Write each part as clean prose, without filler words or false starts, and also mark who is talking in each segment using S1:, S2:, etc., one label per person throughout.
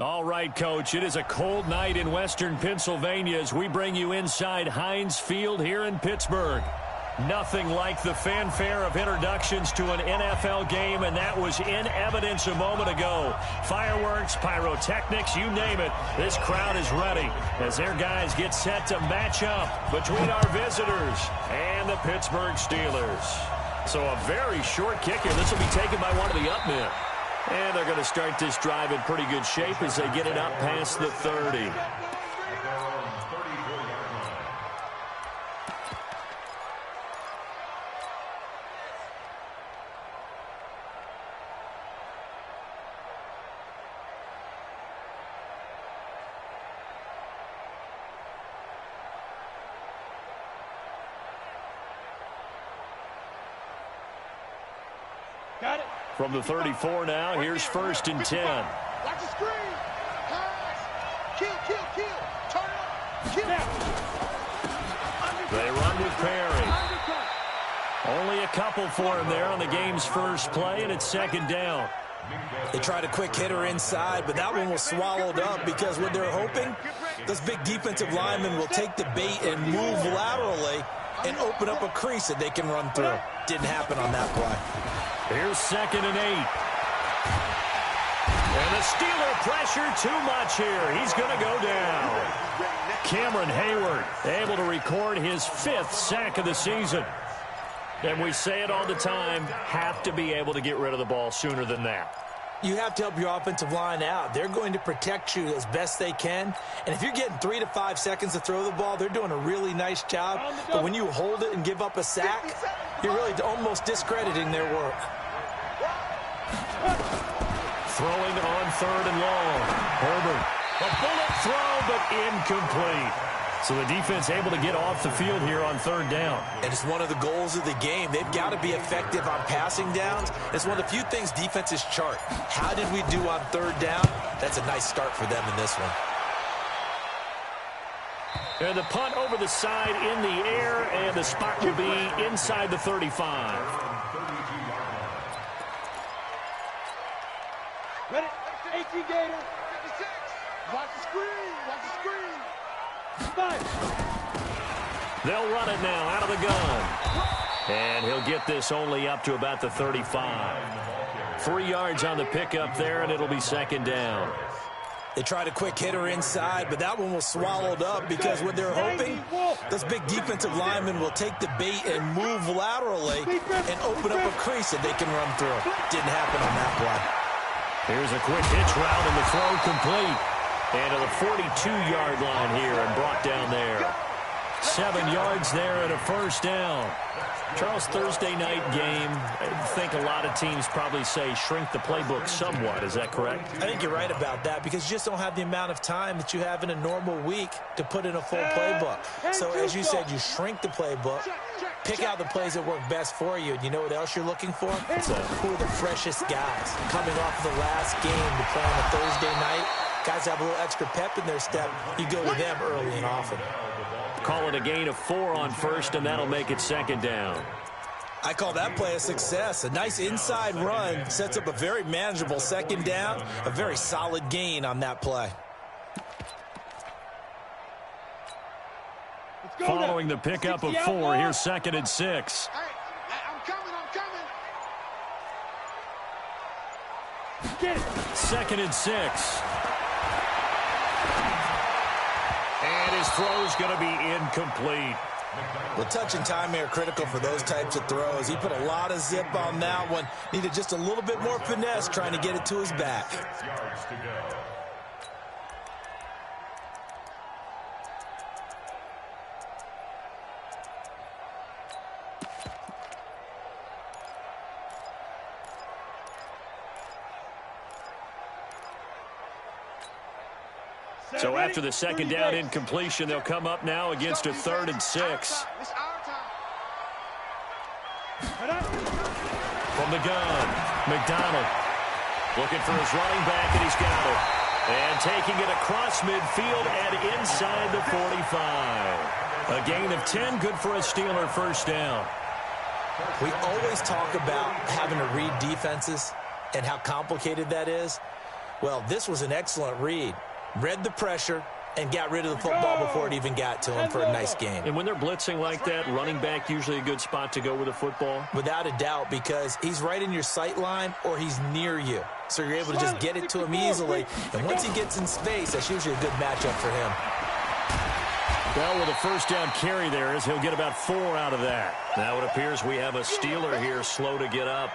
S1: All right, Coach, it is a cold night in western Pennsylvania as we bring you inside Heinz Field here in Pittsburgh. Nothing like the fanfare of introductions to an NFL game, and that was in evidence a moment ago. Fireworks, pyrotechnics, you name it. This crowd is ready as their guys get set to match up between our visitors and the Pittsburgh Steelers. So a very short kick here. This will be taken by one of the up men. And they're going to start this drive in pretty good shape as they get it up past the 30.
S2: Got it.
S1: From the 34 now, here's 1st and 10.
S2: Watch the screen. Pass. Kill. Turn it up. Kill.
S1: They run with Perry. Only a couple for him there on the game's first play, and it's 2nd down.
S3: They tried a quick hitter inside, but that one was swallowed up because what they're hoping, those big defensive linemen will take the bait and move laterally and open up a crease that they can run through. Didn't happen on that play.
S1: Here's 2nd and 8. And the Steeler pressure too much here. He's going to go down. Cameron Hayward able to record his 5th sack of the season. And we say it all the time, have to be able to get rid of the ball sooner than that.
S3: You have to help your offensive line out. They're going to protect you as best they can. And if you're getting 3 to 5 seconds to throw the ball, they're doing a really nice job. But when you hold it and give up a sack, you're really almost discrediting their work.
S1: Throwing on 3rd and long. Herbert. A bullet throw, but incomplete. So the defense able to get off the field here on 3rd down.
S3: And it's one of the goals of the game. They've got to be effective on passing downs. It's one of the few things defenses chart. How did we do on 3rd down? That's a nice start for them in this one.
S1: And the punt over the side in the air, and the spot will be inside the 35.
S2: Ready? 18 Gator. 56. Watch the screen. Watch the screen. 5.
S1: They'll run it now out of the gun. And he'll get this only up to about the 35. 3 yards on the pickup there, and it'll be 2nd down.
S3: They tried a quick hitter inside, but that one was swallowed up because what they're hoping, those big defensive linemen will take the bait and move laterally and open up a crease that they can run through. Didn't happen on that play.
S1: Here's a quick hitch route, and the throw complete. And to the 42-yard line here and brought down there. 7 yards there and a 1st down. Charles, Thursday night game, I think a lot of teams probably say shrink the playbook somewhat. Is that correct?
S3: I think you're right about that because you just don't have the amount of time that you have in a normal week to put in a full playbook. So as you said, you shrink the playbook, pick out the plays that work best for you. And you know what else you're looking for? Who are the freshest guys coming off the last game to play on a Thursday night? Guys have a little extra pep in their step. You go to them early and often.
S1: Call it a gain of 4 on 1st, and that'll make it 2nd down.
S3: I call that play a success. A nice inside run sets up a very manageable 2nd down. A very solid gain on that play.
S1: Following the pickup of 4, here's 2nd and 6.
S2: Hey, I'm coming. Get it.
S1: 2nd and 6. And his throw's going to be incomplete.
S3: Well, touch and time are critical for those types of throws. He put a lot of zip on that one. Needed just a little bit more finesse trying to get it to his back.
S1: So after the 2nd down incompletion, they'll come up now against a 3rd and 6. From the gun, McDonald looking for his running back, and he's got it. And taking it across midfield and inside the 45. A gain of 10, good for a Steeler 1st down.
S3: We always talk about having to read defenses and how complicated that is. Well, this was an excellent read. Read the pressure and got rid of the football before it even got to him for a nice game.
S1: And when they're blitzing like that, running back usually a good spot to go with the football?
S3: Without a doubt, because he's right in your sight line or he's near you. So you're able to just get it to him easily. And once he gets in space, that's usually a good matchup for him.
S1: Bell with a first down carry there as he'll get about 4 out of that. Now it appears we have a Steeler here slow to get up.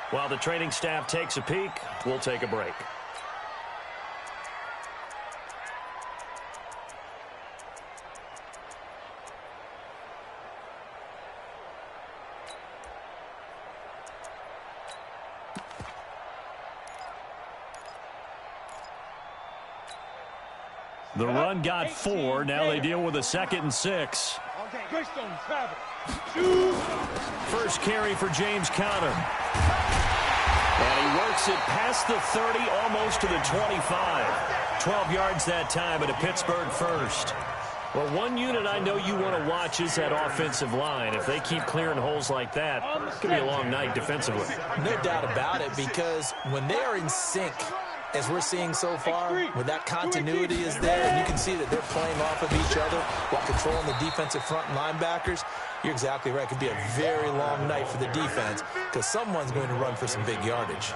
S1: While the training staff takes a peek, we'll take a break. The run got 4. Now they deal with a 2nd and 6. First carry for James Conner. And he works it past the 30, almost to the 25. 12 yards that time at a Pittsburgh first. Well, one unit I know you want to watch is that offensive line. If they keep clearing holes like that, it could be a long night defensively.
S3: No doubt about it, because when they are in sync, as we're seeing so far, when that continuity is there, and you can see that they're playing off of each other while controlling the defensive front and linebackers, you're exactly right. It could be a very long night for the defense because someone's going to run for some big yardage.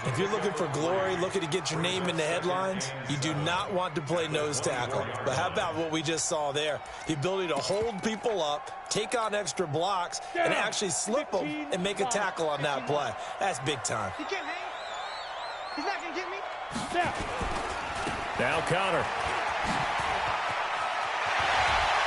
S3: If you're looking for glory, looking to get your name in the headlines, you do not want to play nose tackle. But how about what we just saw there? The ability to hold people up, take on extra blocks, and actually slip them and make a tackle on that play. That's big time.
S2: He can't hang. He's not going to get me.
S1: Now Conner.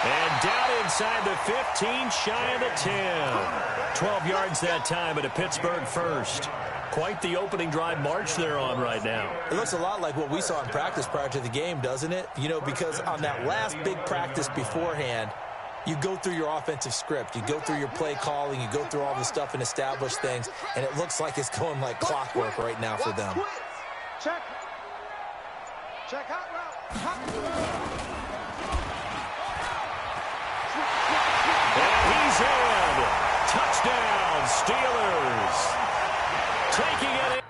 S1: And down inside the 15, shy of the 10. 12 yards that time at a Pittsburgh first. Quite the opening drive march they're on right now.
S3: It looks a lot like what we saw in practice prior to the game, doesn't it? You know, because on that last big practice beforehand, you go through your offensive script. You go through your play calling. You go through all the stuff and establish things. And it looks like it's going like clockwork right now for them.
S2: Check. Check hot route.
S1: And he's in. Touchdown, Steelers. Taking it in.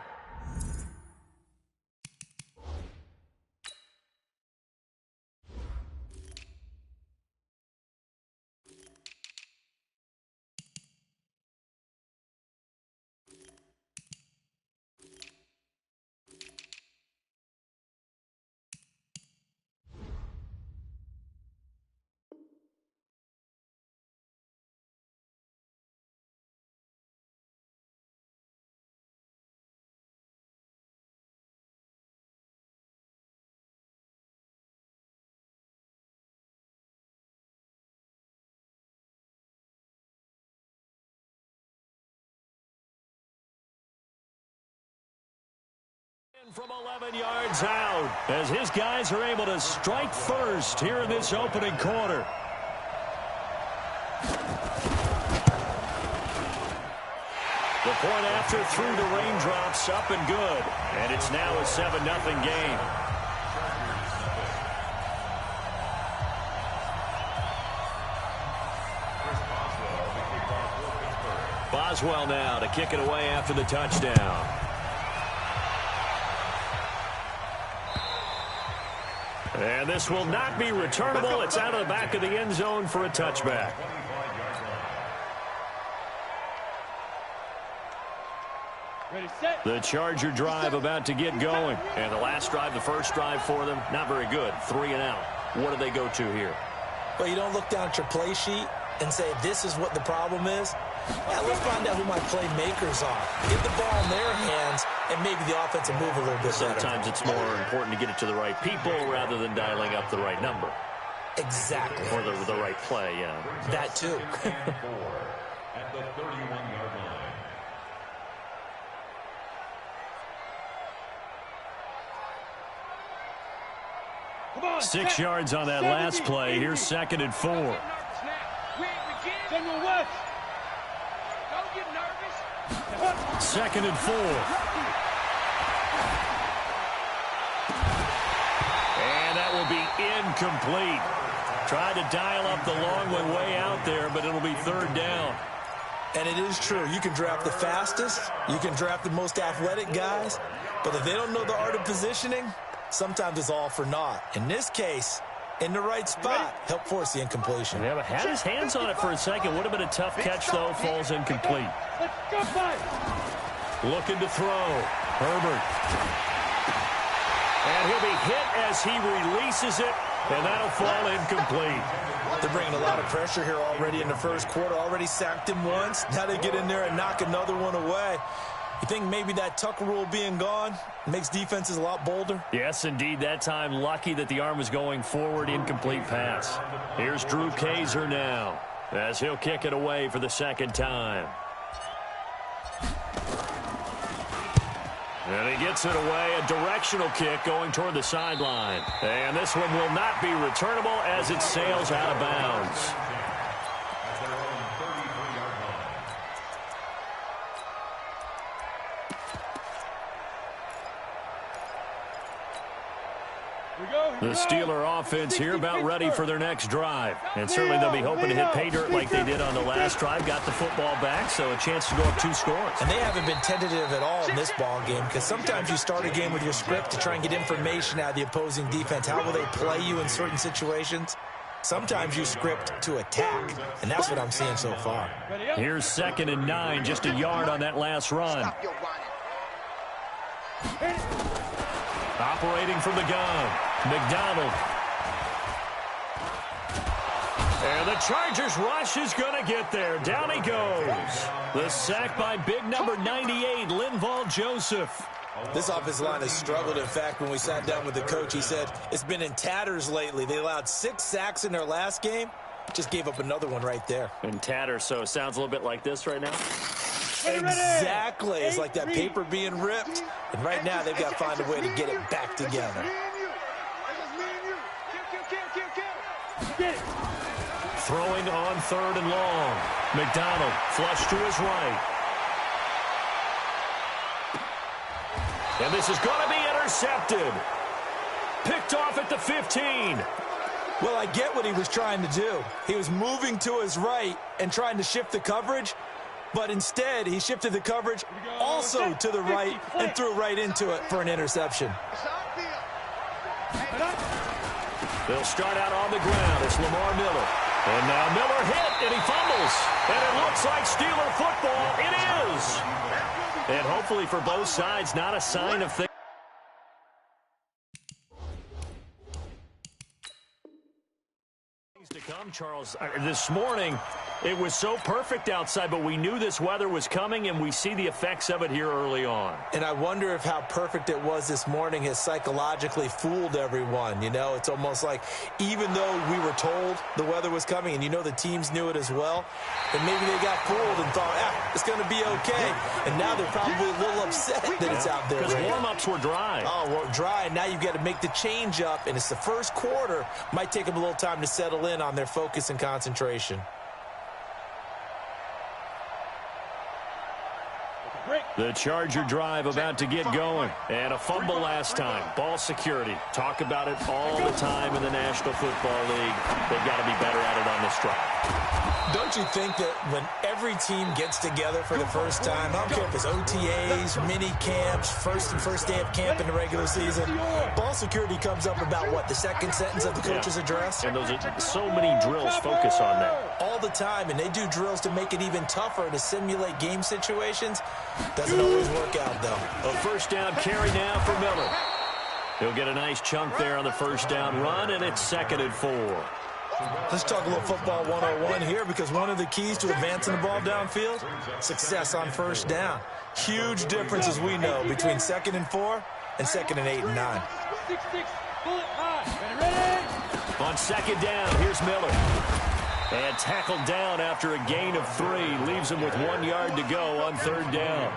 S1: From 11 yards out as his guys are able to strike first here in this opening quarter. The point after through the raindrops, up and good. And it's now a 7-0 game. Boswell now to kick it away after the touchdown. And this will not be returnable. It's out of the back of the end zone for a touchback. The Charger drive about to get going. And the last drive, the first drive for them, not very good. 3 and out. What do they go to here?
S3: Well, you don't look down at your play sheet and say, this is what the problem is. Yeah, let's find out who my playmakers are. Get the ball in their hands, and maybe the offense will move a little bit better.
S1: Sometimes it's more important to get it to the right people rather than dialing up the right number.
S3: Exactly.
S1: Or the right play, yeah.
S3: That too.
S4: At the 31-yard line.
S1: 6 yards on that last play. Here's 2nd and 4. Second and 4. And that will be incomplete. Tried to dial up the long way out there, but it'll be 3rd down.
S3: And it is true. You can draft the fastest. You can draft the most athletic guys. But if they don't know the art of positioning, sometimes it's all for naught. In this case, in the right spot, help force the incompletion.
S1: Yeah, but had his hands on it for a second. Would have been a tough catch, though. Falls incomplete. Looking to throw. Herbert. And he'll be hit as he releases it, and that'll fall incomplete.
S3: They're bringing a lot of pressure here already in the first quarter. Already sacked him once. Now they get in there and knock another one away. You think maybe that Tucker rule being gone makes defenses a lot bolder?
S1: Yes, indeed. That time, lucky that the arm was going forward. Incomplete pass. Here's Drew Kaiser now as he'll kick it away for the second time. And he gets it away. A directional kick going toward the sideline. And this one will not be returnable as it sails out of bounds. The Steeler offense here about ready for their next drive. And certainly they'll be hoping to hit pay dirt like they did on the last drive. Got the football back, so a chance to go up 2 scores.
S3: And they haven't been tentative at all in this ball game because sometimes you start a game with your script to try and get information out of the opposing defense. How will they play you in certain situations? Sometimes you script to attack, and that's what I'm seeing so far.
S1: Here's 2nd and 9, just a yard on that last run. Operating from the gun, McDonald. And the Chargers rush is going to get there. Down he goes. The sack by big number 98, Linval Joseph.
S3: This offensive line has struggled. In fact, when we sat down with the coach, he said it's been in tatters lately. They allowed 6 sacks in their last game. Just gave up another one right there.
S1: In tatters, so it sounds a little bit like this right now.
S3: Exactly. It's like that paper being ripped. And right now, they've got to find a way to get it back together.
S1: Throwing on 3rd and long. McDonald flush to his right. And this is going to be intercepted. Picked off at the 15.
S3: Well, I get what he was trying to do. He was moving to his right and trying to shift the coverage. But instead, he shifted the coverage also to the right and threw right into it for an interception.
S1: They'll start out on the ground. It's Lamar Miller. And now Miller hit, and he fumbles. And it looks like Steeler football. It is. And hopefully for both sides, not a sign of things to come, Charles. This morning, it was so perfect outside, but we knew this weather was coming, and we see the effects of it here early on.
S3: And I wonder if how perfect it was this morning has psychologically fooled everyone. You know, it's almost like even though we were told the weather was coming, and you know the teams knew it as well, and maybe they got fooled and thought, it's going to be okay. And now they're probably a little upset that it's out there.
S1: Because warm-ups were dry.
S3: Oh, well, dry, and now you've got to make the change up, and it's the first quarter. Might take them a little time to settle in on their focus and concentration.
S1: The Charger drive about to get going. And a fumble last time. Ball security. Talk about it all the time in the National Football League. They've got to be better at it on this drive.
S3: Don't you think that when every team gets together for the first time, I don't care if it's OTAs, mini camps, first day of camp in the regular season, ball security comes up about what, the second sentence of the coach's address?
S1: And those are so many drills focus on that.
S3: All the time, and they do drills to make it even tougher to simulate game situations. Doesn't always work out, though.
S1: A first down carry now for Miller. He'll get a nice chunk there on the first down run, and it's 2nd and 4.
S3: Let's talk a little football 101 here, because one of the keys to advancing the ball downfield, success on first down. Huge difference, as we know, between 2nd and 4 and 2nd and 8 and 9.
S1: On 2nd down, here's Miller. And tackled down after a gain of 3. Leaves him with 1 yard to go on 3rd down.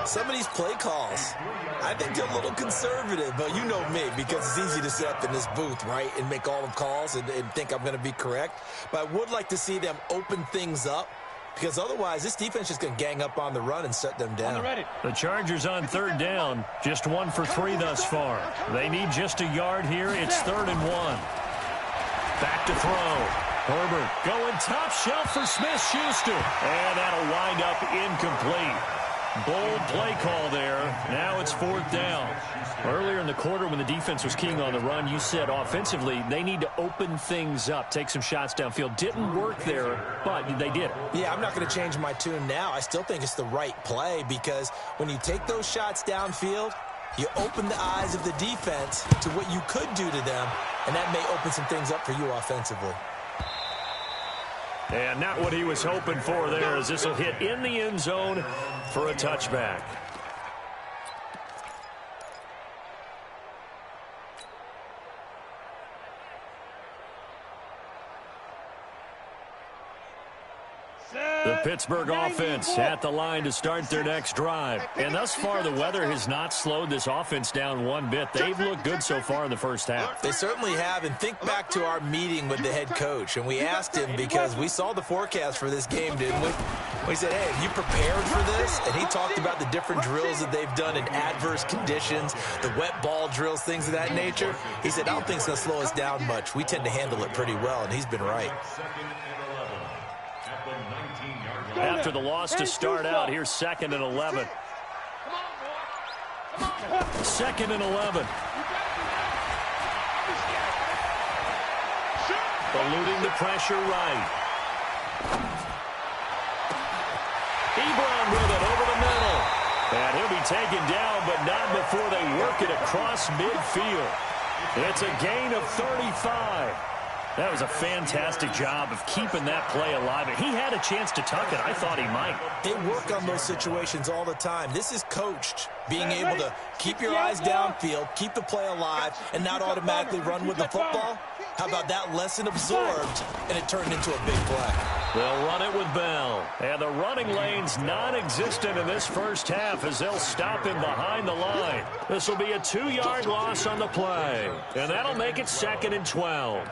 S3: Some of these play calls, I think they're a little conservative, but you know me, because it's easy to sit up in this booth, right, and make all the calls and think I'm going to be correct. But I would like to see them open things up, because otherwise this defense is going to gang up on the run and shut them down.
S1: The Chargers on 3rd down, just 1 for 3 thus far. They need just a yard here. It's 3rd and 1. Back to throw. Herbert going top shelf for Smith-Schuster. And that'll wind up incomplete. Bold play call there. Now it's 4th down. Earlier in the quarter when the defense was keying on the run, you said offensively they need to open things up, take some shots downfield. Didn't work there, but they did.
S3: Yeah, I'm not going to change my tune now. I still think it's the right play because when you take those shots downfield, you open the eyes of the defense to what you could do to them, and that may open some things up for you offensively.
S1: And not what he was hoping for there, as this will hit in the end zone for a touchback. The Pittsburgh offense at the line to start their next drive. And thus far, the weather has not slowed this offense down one bit. They've looked good so far in the first half.
S3: They certainly have. And think back to our meeting with the head coach. And we asked him because we saw the forecast for this game, didn't we? We said, hey, have you prepared for this? And he talked about the different drills that they've done in adverse conditions, the wet ball drills, things of that nature. He said, I don't think it's going to slow us down much. We tend to handle it pretty well, and he's been right.
S1: After the loss to start out, here's 2nd and 11. 2nd and 11. Eluding the pressure right. Ebron with it over the middle. And he'll be taken down, but not before they work it across midfield. It's a gain of 35. That was a fantastic job of keeping that play alive. And he had a chance to tuck it. I thought he might.
S3: They work on those situations all the time. This is coached, being able to keep your eyes downfield, keep the play alive, and not automatically run with the football. How about that lesson absorbed, and it turned into a big play?
S1: They'll run it with Bell. And the running lane's non-existent in this first half as they'll stop him behind the line. This will be a 2-yard loss on the play. And that'll make it 2nd and 12.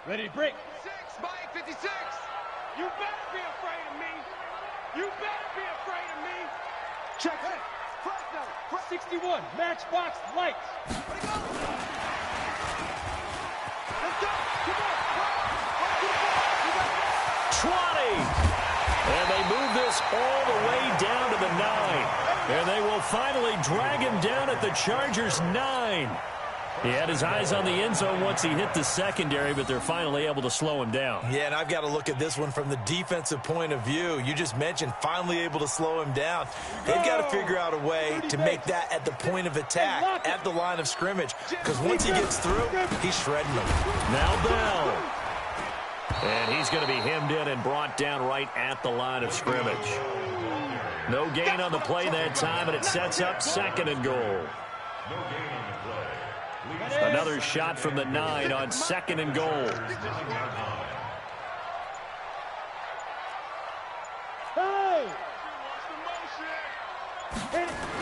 S2: Ready to break. 6 by 56. You better be afraid of me. You better be afraid of me. Check it. 61. Matchbox lights. Let's go. Come on.
S1: 20. And they move this all the way down to the 9. And they will finally drag him down at the Chargers' 9. He had his eyes on the end zone once he hit the secondary, but they're finally able to slow him down.
S3: Yeah, and I've got to look at this one from the defensive point of view. You just mentioned finally able to slow him down. They've got to figure out a way to make that at the point of attack, at the line of scrimmage, because once he gets through, he's shredding them.
S1: Now Bell. And he's going to be hemmed in and brought down right at the line of scrimmage. No gain on the play that time, and it sets up 2nd and goal. Another shot from the 9 on 2nd and goal.
S2: Hey!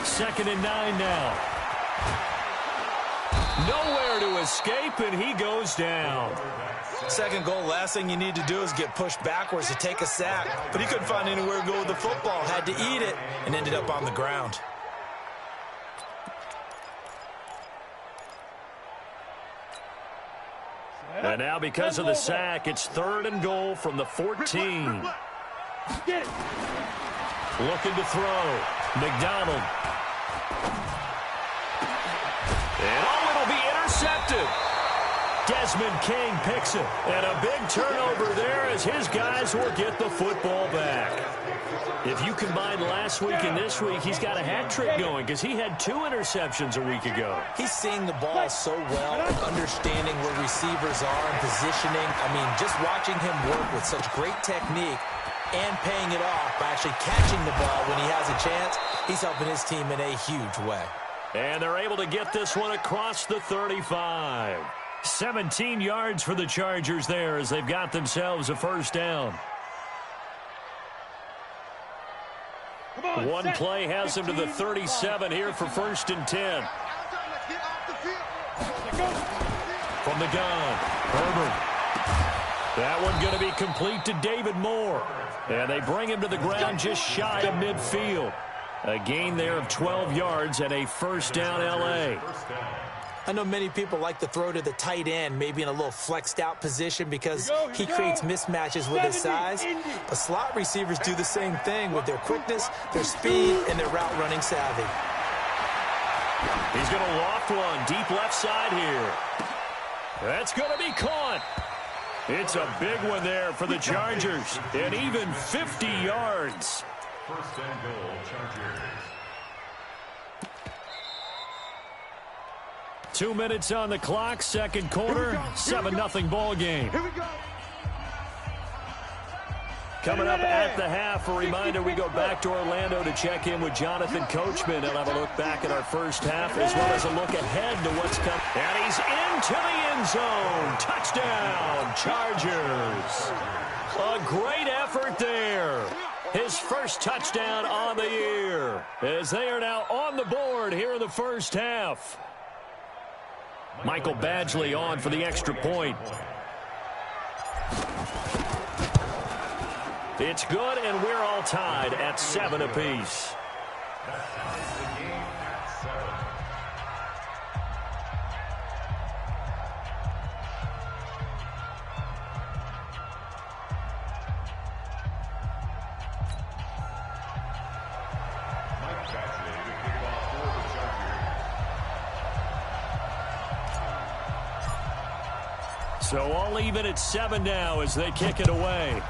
S1: 2nd and 9 now. Nowhere to escape, and he goes down.
S3: 2nd goal, last thing you need to do is get pushed backwards to take a sack. But he couldn't find anywhere to go with the football, had to eat it, and ended up on the ground.
S1: And now because of the sack, it's 3rd and goal from the 14. Looking to throw. McDonald. And it'll be intercepted. Desmond King picks it. And a big turnover there as his guys will get the football back. If you combine last week and this week, he's got a hat trick going because he had 2 interceptions a week ago.
S3: He's seeing the ball so well and understanding where receivers are and positioning. I mean, just watching him work with such great technique and paying it off by actually catching the ball when he has a chance, he's helping his team in a huge way.
S1: And they're able to get this one across the 35. 17 yards for the Chargers there as they've got themselves a first down. One play has them to the 37 here for 1st and 10. From the gun, Herbert. That one going to be complete to David Moore. And they bring him to the ground just shy of midfield. A gain there of 12 yards and a first down, L.A.
S3: I know many people like to throw to the tight end, maybe in a little flexed out position because he creates mismatches with his size. But slot receivers do the same thing with their quickness, their speed, and their route running savvy.
S1: He's going to loft one deep left side here. That's going to be caught. It's a big one there for the Chargers, and even 50 yards.
S4: First and goal, Chargers.
S1: 2 minutes on the clock, second quarter, 7-0 ball game.
S2: Here we go.
S1: Coming up at the half, a reminder we go back to Orlando to check in with Jonathan Coachman and have a look back at our first half as well as a look ahead to what's coming. And he's into the end zone. Touchdown, Chargers. A great effort there. His first touchdown on the year as they are now on the board here in the first half. Michael Badgley on for the extra point. It's good, and we're all tied at 7 apiece. So all even at 7 now as they kick it away.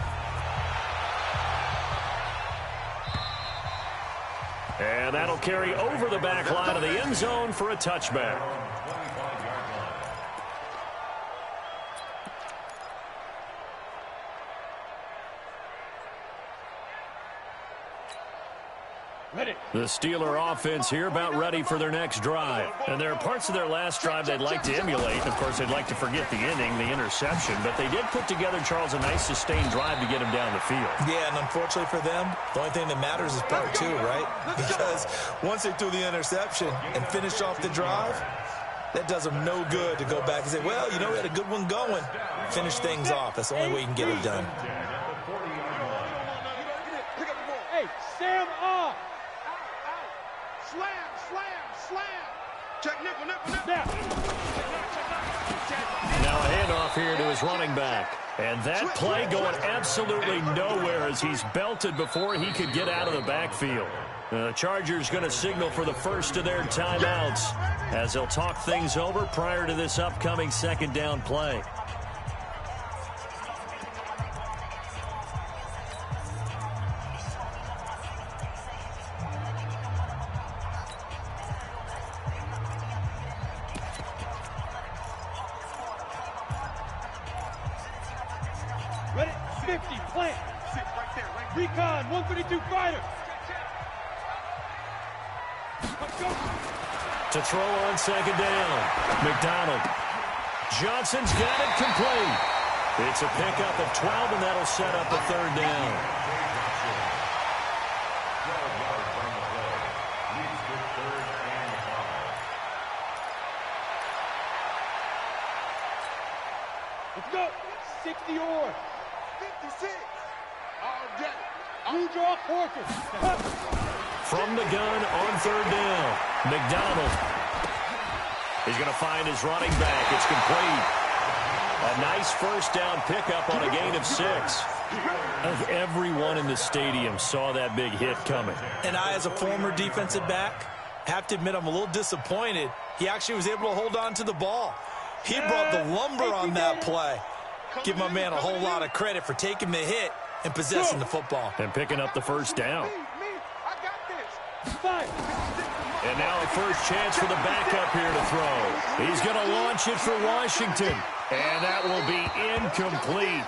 S1: And that'll carry over the back line of the end zone for a touchback. The Steeler offense here about ready for their next drive. And there are parts of their last drive they'd like to emulate. Of course, they'd like to forget the ending, the interception. But they did put together, Charles, a nice sustained drive to get him down the field.
S3: Yeah, and unfortunately for them, the only thing that matters is part 2, right? Because once they threw the interception and finished off the drive, that does them no good to go back and say, well, you know, we had a good one going. Finish things off. That's the only way you can get it done.
S2: Hey, Sam off. Slam, slam, slam. Check nickel, nickel, nickel.
S1: Now a handoff here to his running back. And that play going absolutely nowhere as he's belted before he could get out of the backfield. The Chargers going to signal for the first of their timeouts as they'll talk things over prior to this upcoming second down play.
S2: Ready? 50, plant. Recon, 132 fighter.
S1: To throw on second down. McDonald. Johnson's got it complete. It's a pickup of 12, and that'll set up a third down.
S2: Let's go. 60 or 56. All day. You draw quarters.
S1: From the gun on third down. McDonald. He's going to find his running back. It's complete. A nice first down pickup on a gain of 6. Everyone in the stadium saw that big hit coming.
S3: And I, as a former defensive back, have to admit I'm a little disappointed. He actually was able to hold on to the ball. He brought the lumber on that play. Give my man a whole lot of credit for taking the hit and possessing the football.
S1: And picking up the first down. And now a first chance for the backup here to throw. He's going to launch it for Washington. And that will be incomplete.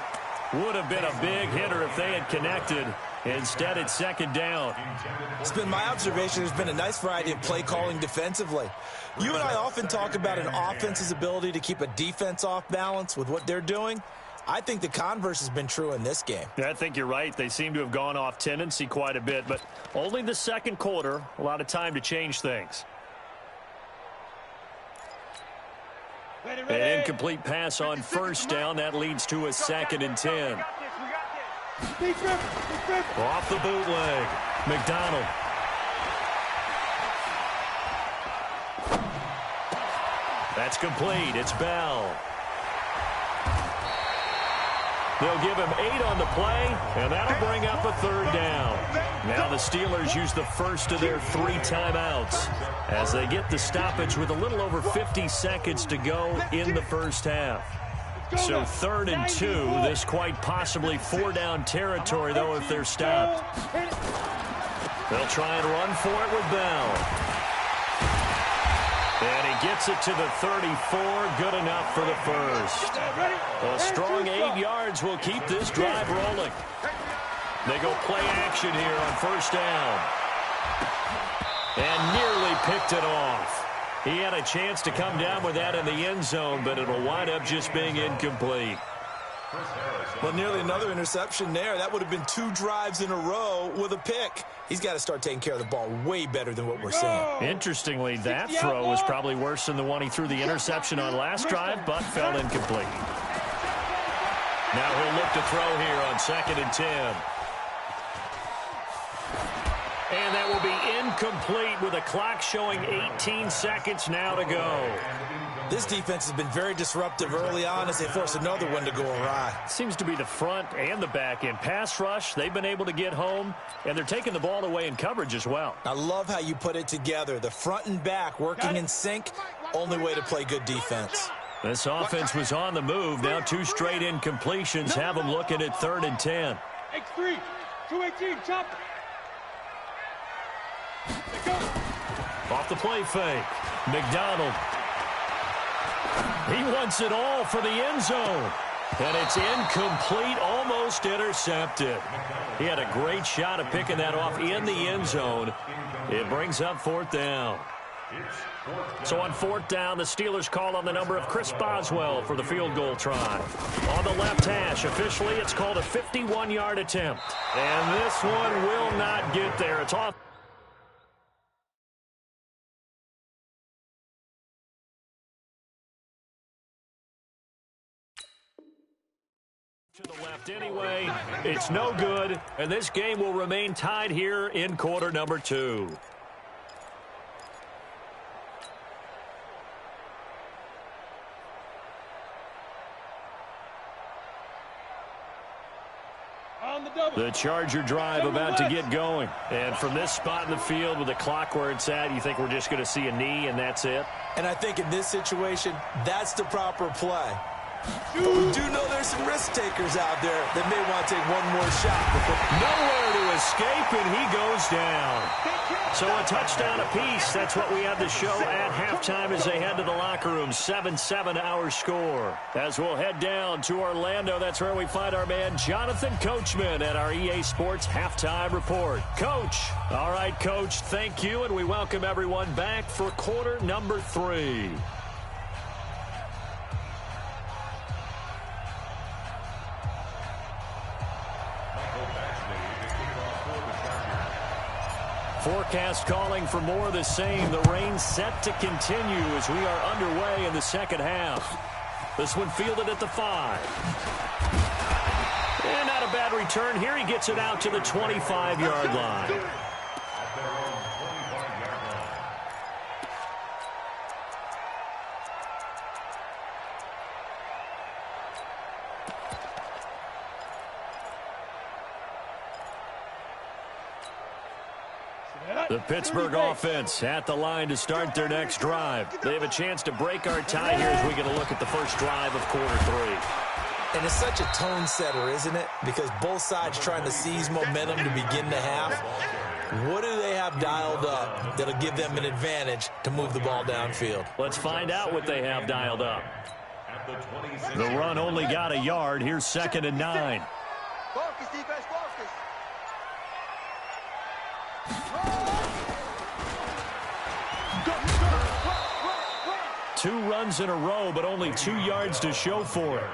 S1: Would have been a big hitter if they had connected. Instead, it's second down.
S3: It's been my observation there's been a nice variety of play calling defensively. You and I often talk about an offense's ability to keep a defense off balance with what they're doing. I think the converse has been true in this game.
S1: I think you're right. They seem to have gone off tendency quite a bit, but only the second quarter, a lot of time to change things. An incomplete pass on first down. That leads to a 2nd and 10. Off the bootleg. McDonald. That's complete. It's Bell. They'll give him 8 on the play, and that'll bring up a 3rd down. Now the Steelers use the first of their 3 timeouts as they get the stoppage with a little over 50 seconds to go in the first half. So 3rd and 2, this quite possibly 4-down territory, though, if they're stopped. They'll try and run for it with Bell. And he gets it to the 34, good enough for the first. A strong 8 yards will keep this drive rolling. They go play action here on 1st down. And nearly picked it off. He had a chance to come down with that in the end zone, but it'll wind up just being incomplete.
S3: Well, nearly another interception there. That would have been 2 drives in a row with a pick. He's got to start taking care of the ball way better than what we're seeing.
S1: Interestingly, that throw was probably worse than the one he threw the interception on last drive, but fell incomplete. Now he'll look to throw here on 2nd and 10. And that will be incomplete with a clock showing 18 seconds now to go.
S3: This defense has been very disruptive early on as they force another one to go awry.
S1: Seems to be the front and the back end. Pass rush, they've been able to get home, and they're taking the ball away in coverage as well.
S3: I love how you put it together. The front and back working in sync, only way to play good defense.
S1: This offense was on the move. Now 2 straight incompletions have them looking at 3rd and 10.
S2: X3, 218, chop.
S1: Off the play fake. McDonald. He wants it all for the end zone. And it's incomplete, almost intercepted. He had a great shot at picking that off in the end zone. It brings up 4th down. So on 4th down, the Steelers call on the number of Chris Boswell for the field goal try. On the left hash, officially, it's called a 51-yard attempt. And this one will not get there. It's off. To the left anyway. It's no good, and this game will remain tied here in quarter number 2. The Charger drive about to get going. And from this spot in the field with the clock where it's at, you think we're just going to see a knee and that's it?
S3: And I think in this situation, that's the proper play. But we do know there's some risk takers out there that may want to take one more shot.
S1: Nowhere to escape, and he goes down. So a touchdown apiece. That's what we have to show at halftime as they head to the locker room. 7-7 our score. As we'll head down to Orlando, that's where we find our man Jonathan Coachman at our EA Sports Halftime Report. Coach. All right, Coach, thank you, and we welcome everyone back for quarter number 3. Forecast calling for more of the same. The rain set to continue as we are underway in the second half. This one fielded at the 5. And not a bad return here. He gets it out to the 25-yard line. The Pittsburgh offense at the line to start their next drive. They have a chance to break our tie here as we get a look at the first drive of quarter 3.
S3: And it's such a tone setter, isn't it? Because both sides trying to seize momentum to begin the half. What do they have dialed up that'll give them an advantage to move the ball downfield?
S1: Let's find out what they have dialed up. The run only got a yard. Here's 2nd and 9.
S2: Focus, defense, focus.
S1: 2 runs in a row, but only 2 yards to show for it.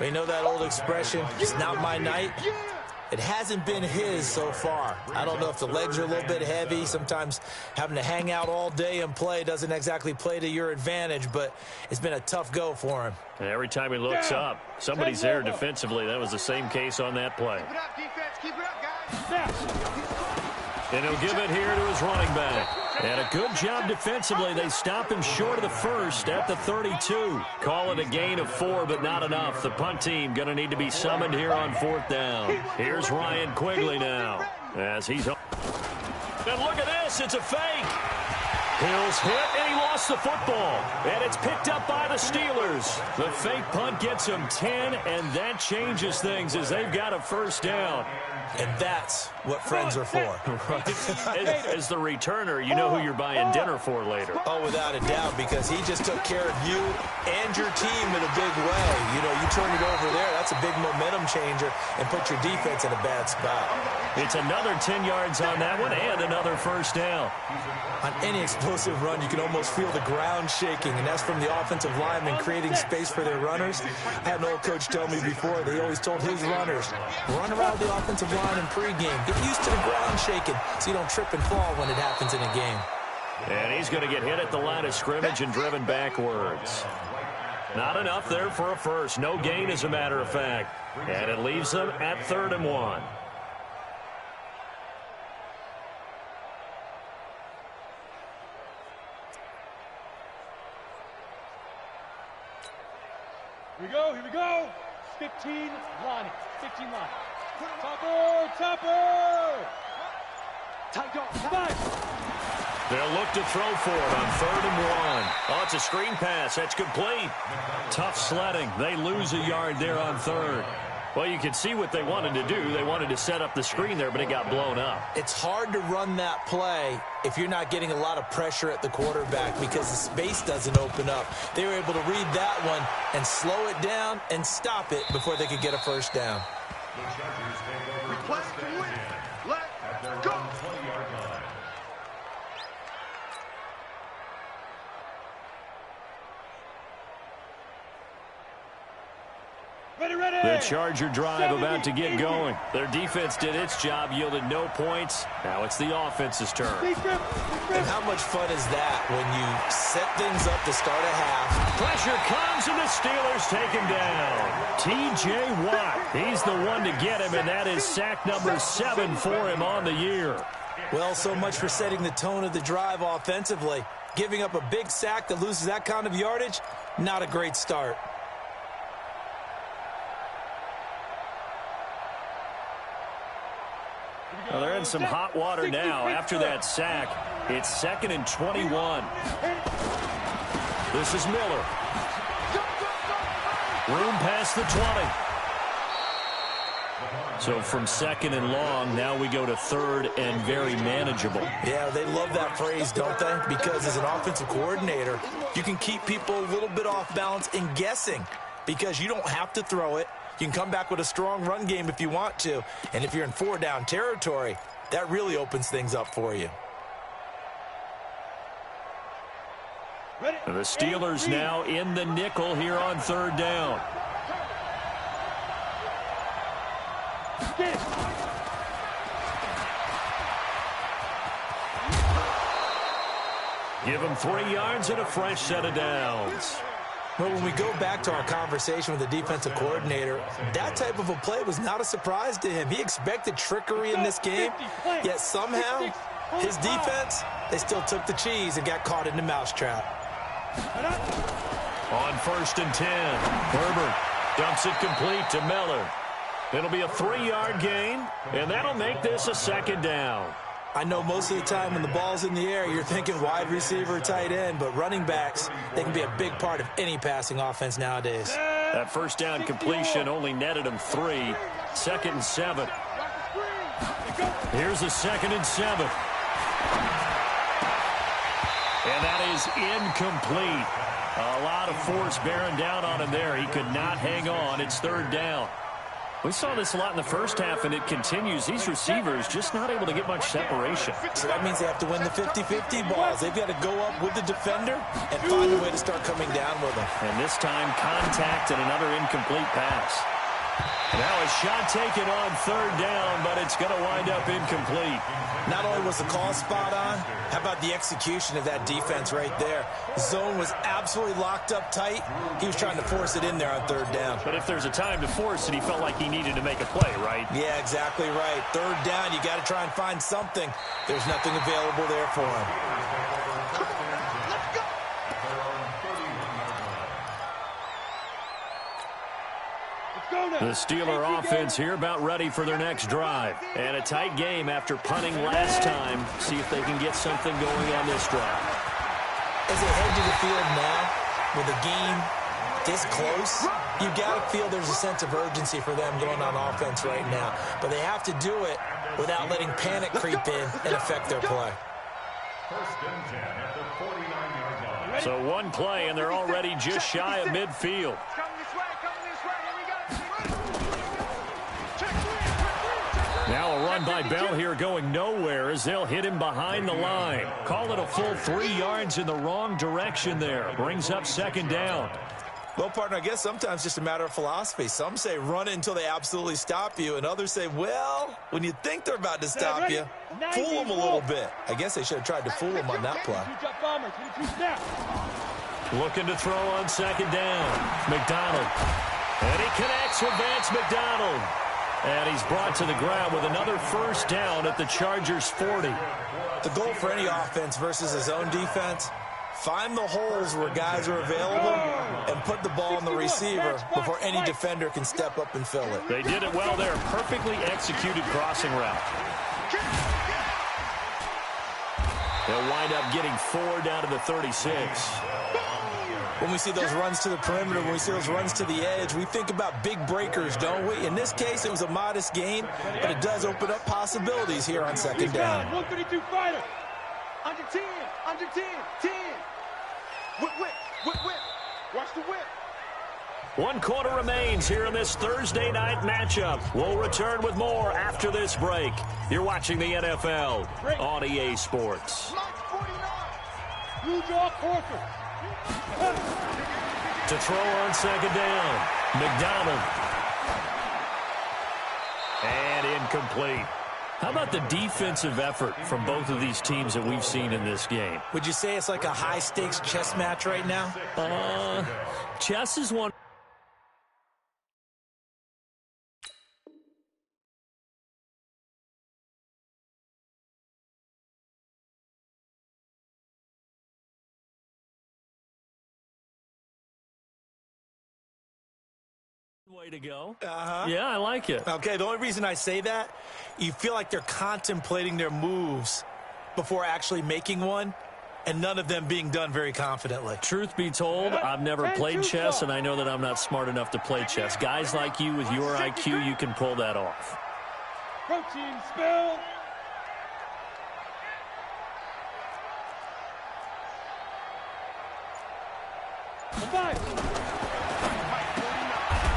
S3: You know that old expression, it's not my night? It hasn't been his so far. I don't know if the legs are a little bit heavy. Sometimes having to hang out all day and play doesn't exactly play to your advantage, but it's been a tough go for him.
S1: And every time he looks up, somebody's there defensively. That was the same case on that play.
S2: Keep it up, defense. Keep it up, guys.
S1: And he'll give it here to his running back. And a good job defensively. They stop him short of the first at the 32. Call it a gain of 4, but not enough. The punt team going to need to be summoned here on 4th down. Here's Ryan Quigley now as he's home. And look at this. It's a fake. Hill's hit, and he lost the football. And it's picked up by the Steelers. The fake punt gets him 10, and that changes things as they've got a 1st down.
S3: And that's what friends are for.
S1: Right. As the returner, you know who you're buying dinner for later.
S3: Oh, without a doubt, because he just took care of you and your team in a big way. You know, you turn it over there, that's a big momentum changer, and put your defense in a bad spot.
S1: It's another 10 yards on that one and another 1st down.
S3: On any explosive run, you can almost feel the ground shaking, and that's from the offensive linemen creating space for their runners. I had an old coach tell me before, they always told his runners, run around the offensive line in pregame. Get used to the ground shaking so you don't trip and fall when it happens in a game.
S1: And he's going to get hit at the line of scrimmage and driven backwards. Not enough there for a first. No gain, as a matter of fact. And it leaves them at 3rd and 1.
S2: Here we go. 15 line. 15 line. Topper. Tight dog. 5.
S1: They'll look to throw for it on 3rd and 1. Oh, it's a screen pass. That's complete. Tough sledding. They lose a yard there on 3rd. Well, you can see what they wanted to do. They wanted to set up the screen there, but it got blown up.
S3: It's hard to run that play if you're not getting a lot of pressure at the quarterback because the space doesn't open up. They were able to read that one and slow it down and stop it before they could get a 1st down.
S2: Let's go. Ready.
S1: The Charger drive about to get going. Their defense did its job, yielded no points. Now it's the offense's turn.
S3: And how much fun is that when you set things up to start a half?
S1: Pressure comes, and the Steelers take him down. T.J. Watt, he's the one to get him, and that is sack number 7 for him on the year.
S3: Well, so much for setting the tone of the drive offensively. Giving up a big sack that loses that kind of yardage, not a great start.
S1: Well, they're in some hot water now after that sack. It's 2nd and 21. This is Miller. Room past the 20. So from 2nd and long, now we go to 3rd and very manageable.
S3: Yeah, they love that phrase, don't they? Because as an offensive coordinator, you can keep people a little bit off balance and guessing because you don't have to throw it. You can come back with a strong run game if you want to. And if you're in 4-down territory, that really opens things up for you.
S1: The Steelers now in the nickel here on 3rd down. Give them 3 yards and a fresh set of downs.
S3: Well, when we go back to our conversation with the defensive coordinator, that type of a play was not a surprise to him. He expected trickery in this game, yet somehow his defense, they still took the cheese and got caught in the mousetrap.
S1: On 1st and 10, Herbert dumps it complete to Miller. It'll be a 3-yard gain, and that'll make this a 2nd down.
S3: I know most of the time when the ball's in the air, you're thinking wide receiver, tight end, but running backs, they can be a big part of any passing offense nowadays.
S1: That 1st down completion only netted him 3. 2nd and 7. Here's a 2nd and 7. And that is incomplete. A lot of force bearing down on him there. He could not hang on. It's 3rd down. We saw this a lot in the first half, and it continues. These receivers just not able to get much separation.
S3: So that means they have to win the 50-50 balls. They've got to go up with the defender and find a way to start coming down with them.
S1: And this time, contact and another incomplete pass. Now a shot taken on third down, but it's going to wind up incomplete.
S3: Not only was the call spot on, how about the execution of that defense right there? Zone was absolutely locked up tight. He was trying to force it in there on third down.
S1: But if there's a time to force it, he felt like he needed to make a play, right?
S3: Yeah, exactly right. Third down, you got to try and find something. There's nothing available there for him.
S1: The Steeler offense here about ready for their next drive. And a tight game after punting last time. See if they can get something going on this drive.
S3: As they head to the field now, with the game this close, you've got to feel there's a sense of urgency for them going on offense right now. But they have to do it without letting panic creep in and affect their play.
S4: First and 10 at the 49-yard line.
S1: So one play, and they're already just shy of midfield. Now a run by Bell here going nowhere as they'll hit him behind the line. Call it a full 3 yards in the wrong direction there. Brings up second down.
S3: Well, partner, I guess sometimes just a matter of philosophy. Some say run it until they absolutely stop you, and others say, well, when you think they're about to stop you, fool them a little bit. I guess they should have tried to fool them on that play.
S1: Looking to throw on second down. McDonald. And he connects with Vance McDonald. And he's brought to the ground with another first down at the Chargers' 40.
S3: The goal for any offense versus his own defense, find the holes where guys are available and put the ball on the receiver before any defender can step up and fill it.
S1: They did it well there. Perfectly executed crossing route. They'll wind up getting 4 down to the 36.
S3: When we see those runs to the perimeter, when we see those runs to the edge, we think about big breakers, don't we? In this case, it was a modest gain, but it does open up possibilities here on second down.
S2: 132 fighter. Under 10, under 10, 10. Whip, whip, whip, whip. Watch the whip.
S1: 1 quarter remains here in this Thursday night matchup. We'll return with more after this break. You're watching the NFL on EA Sports.
S2: Blue jaw Corker.
S1: To throw on second down, McDonald. And incomplete. How about the defensive effort from both of these teams that we've seen in this game?
S3: Would you say it's like a high-stakes chess match right now?
S1: Chess is one. Way to go. Yeah, I like it.
S3: Okay, the only reason I say that, you feel like they're contemplating their moves before actually making one, and none of them being done very confidently.
S1: Truth be told, I've never played chess, and I know that I'm not smart enough to play chess. Guys like you with your IQ, you can pull that off.
S2: Protein spill.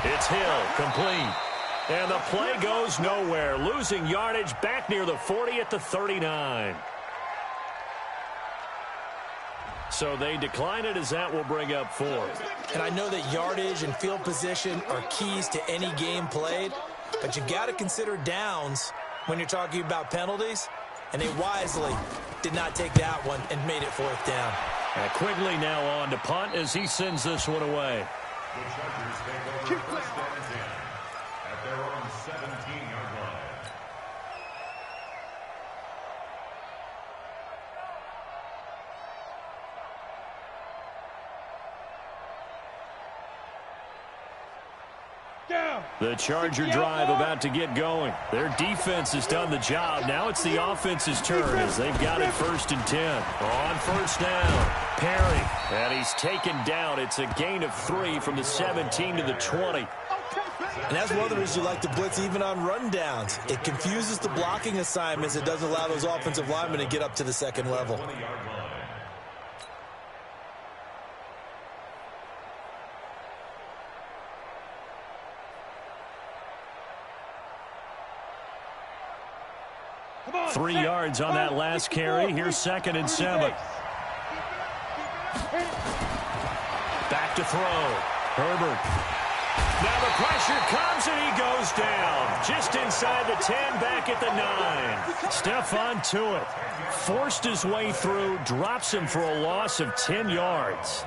S1: It's Hill, complete. And the play goes nowhere. Losing yardage back near the 40 at the 39. So they decline it as that will bring up 4.
S3: And I know that yardage and field position are keys to any game played, but you got to consider downs when you're talking about penalties, and they wisely did not take that one and made it 4th down.
S1: And Quigley now on to punt as he sends this one away.
S4: The Chargers take over first and 10 at their own 17-yard line.
S1: The Charger drive about to get going. Their defense has done the job. Now it's the offense's turn as they've got it 1st and 10. On first down, Perry. And he's taken down. It's a gain of 3 from the 17 to the 20.
S3: And that's one of the reasons you like to blitz even on rundowns. It confuses the blocking assignments. It doesn't allow those offensive linemen to get up to the second level.
S2: On,
S1: 3 yards on that last carry. Here's 2nd and 7. Back to throw. Herbert. Now the pressure comes and he goes down. Just inside the 10, back at the 9. Stephon Tuitt forced his way through, drops him for a loss of 10 yards.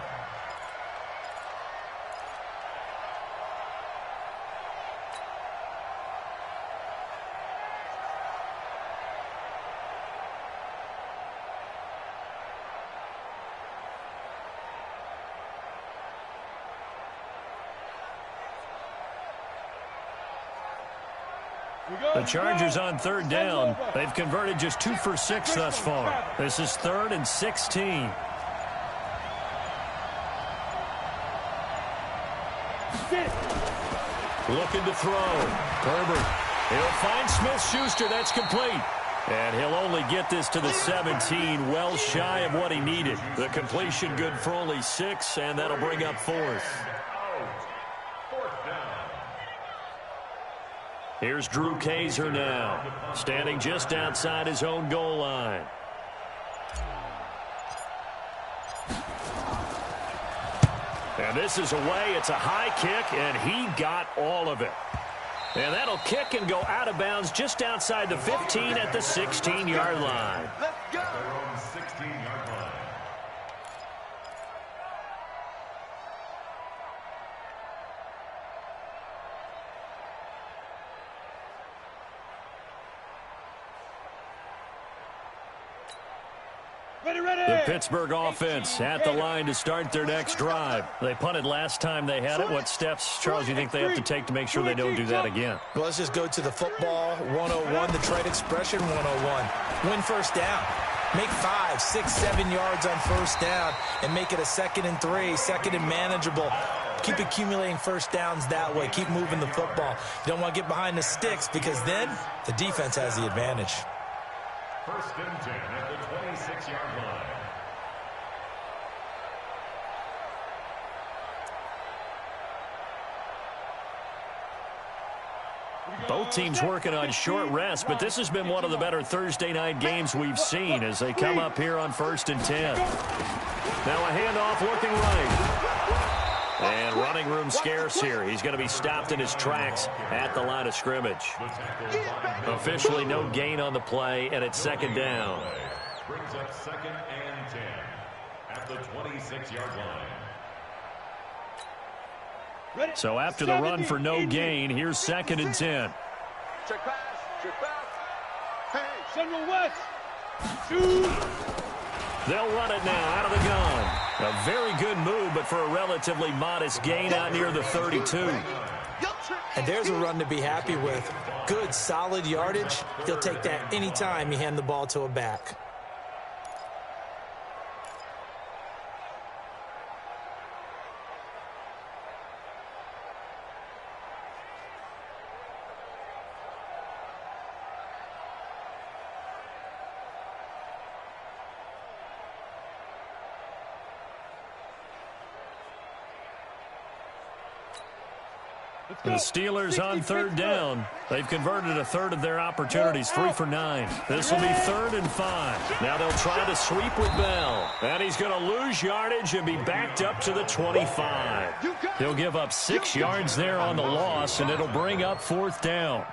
S1: The Chargers on 3rd down. They've converted just 2 for 6 thus far. This is 3rd and 16. Looking to throw. Herbert. He'll find Smith-Schuster. That's complete. And he'll only get this to the 17, well shy of what he needed. The completion good for only 6, and that'll bring up 4th. Here's Drew Kaiser now, standing just outside his own goal line. And this is away. It's a high kick, and he got all of it. And that'll kick and go out of bounds just outside the 15 at the 16-yard line.
S2: Let's go.
S4: 16-yard line.
S1: The Pittsburgh offense at the line to start their next drive. They punted last time they had it. What steps, Charles, you think they have to take to make sure they don't do that again?
S3: Well, let's just go to the football 101, the trade expression 101. Win first down. Make 5, 6, 7 yards on first down and make it a 2nd and 3, 2nd and manageable. Keep accumulating first downs that way. Keep moving the football. You don't want to get behind the sticks because then the defense has the advantage.
S4: 1st and 10 at the 26-yard line.
S1: Both teams working on short rest, but this has been one of the better Thursday night games we've seen as they come up here on 1st and 10. Now a handoff looking right. And running room scarce here. He's going to be stopped in his tracks at the line of scrimmage. Officially no gain on the play, and it's 2nd down.
S4: Brings up 2nd and 10 at the 26-yard line.
S1: So after the run for no gain, here's 2nd and 10.
S2: Check pass. Check back. Hey, Central West. Shoot.
S1: They'll run it now out of the gun. A very good move, but for a relatively modest gain out near the 32.
S3: And there's a run to be happy with. Good, solid yardage. He'll take that anytime you hand the ball to a back.
S1: The Steelers on 3rd down. They've converted a 1/3 of their opportunities, 3 for 9. This will be 3rd and 5. Now they'll try to sweep with Bell. And he's going to lose yardage and be backed up to the 25. He'll give up 6 yards there on the loss, and it'll bring up 4th down.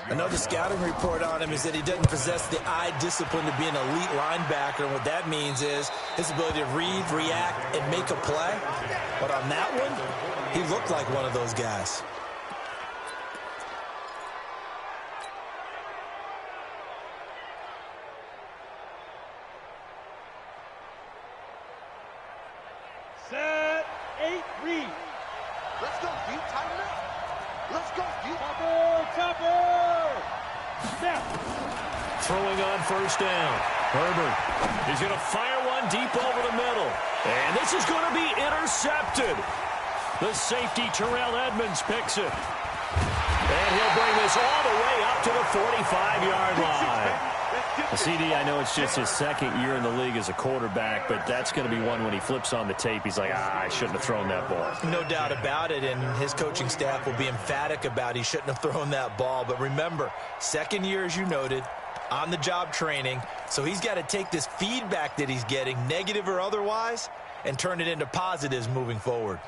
S3: Another scouting report on him is that he doesn't possess the eye discipline to be an elite linebacker. And what that means is his ability to read, react, and make a play. But on that one, he looked like one of those guys.
S2: Set. 8, read.
S5: Let's go, deep, tighten up. Let's go, deep.
S2: Topper. Snap.
S1: Throwing on 1st down. Herbert. He's going to fire one deep over the middle. And this is going to be intercepted. The safety, Terrell Edmonds, picks it. And he'll bring this all the way up to the 45-yard line. CD, I know it's just his 2nd year in the league as a quarterback, but that's going to be one when he flips on the tape, he's like, I shouldn't have thrown that ball.
S3: No doubt about it, and his coaching staff will be emphatic about he shouldn't have thrown that ball. But remember, 2nd year, as you noted, on-the-job training, so he's got to take this feedback that he's getting, negative or otherwise, and turn it into positives moving forward.